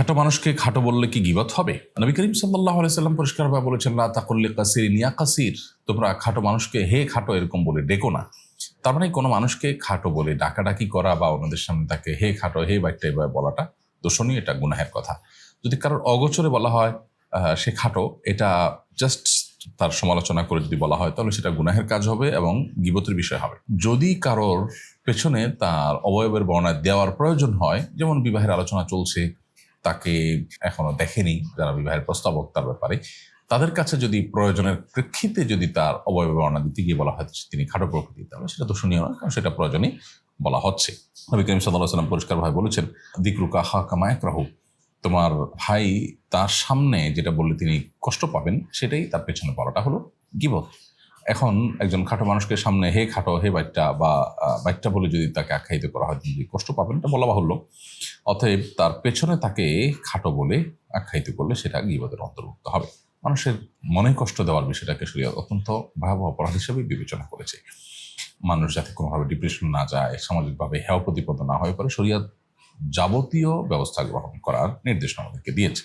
খাটো মানুষকে খাটো বললে কি গীবত হবে? নবী করিম সাল্লাল্লাহু আলাইহি সাল্লাম পরিষ্কারভাবে বলেছেন, লা তাকুল লিকাসিরিন ইয়া কাসির, তোমরা খাটো মানুষকে হে খাটো এরকম বলে ডেকো না। তার মানে কোনো মানুষকে খাটো বলে ডাকাডাকি করা বা অন্যদের সামনে তাকে হে খাটো হে বাইটটা এভাবে বলাটা দোষণীয়, এটা গুনাহের কথা। যদি কারোর অগোচরে বলা হয় সে খাটো, এটা জাস্ট তার সমালোচনা করে যদি বলা হয় তাহলে সেটা গুনাহের কাজ হবে এবং গীবতের বিষয় হবে। যদি কারোর পেছনে তার অবয়বের বর্ণনা দেওয়ার প্রয়োজন হয়, যেমন বিবাহের আলোচনা চলছে, তাকে এখনো দেখেনি যারা বিবাহের প্রস্তাবক, তার ব্যাপারে তাদের কাছে যদি প্রয়োজনের প্রেক্ষিতে যদি তার অবয়ব বর্ণনা দিতে গিয়ে বলা হয় তিনি খাটো প্রকৃতি, তাহলে সেটা দোষণীয় নয়, কারণ সেটা প্রয়োজনে বলা হচ্ছে। নবী করিম সাল্লাল্লাহু আলাইহি সাল্লাম পরিষ্কারভাবে বলেছেন, দিকরুকা আখাকা মা ইয়াকরাহু, তোমার ভাই তার সামনে যেটা বললে তিনি কষ্ট পাবেন সেটাই তার পেছনে বলাটা হলো গীবত। এখন একজন খাটো মানুষকে সামনে হে খাটো হে বাইটটা বা বাইটটা বলে যদি তাকে আখ্যায়িত করা হয়, তিনি কষ্ট পাবেন, এটা বলা বাহুল্য। অতএব তার পেছনে তাকে খাটো বলে আখ্যায়িত করলে সেটা গীবতের অন্তর্ভুক্ত হবে। মানুষের মনে কষ্ট দেওয়ার বিষয়টাকে শরীয়ত অত্যন্ত ভয়াবহ অপরাধ হিসেবে বিবেচনা করেছে। মানুষ যাতে কোনোভাবে ডিপ্রেশন না যায়, সামাজিকভাবে হেয় প্রতিপন্ন না হয়ে পড়ে, শরীয়ত যাবতীয় ব্যবস্থা গ্রহণ করার নির্দেশ আমাদেরকে দিয়েছে।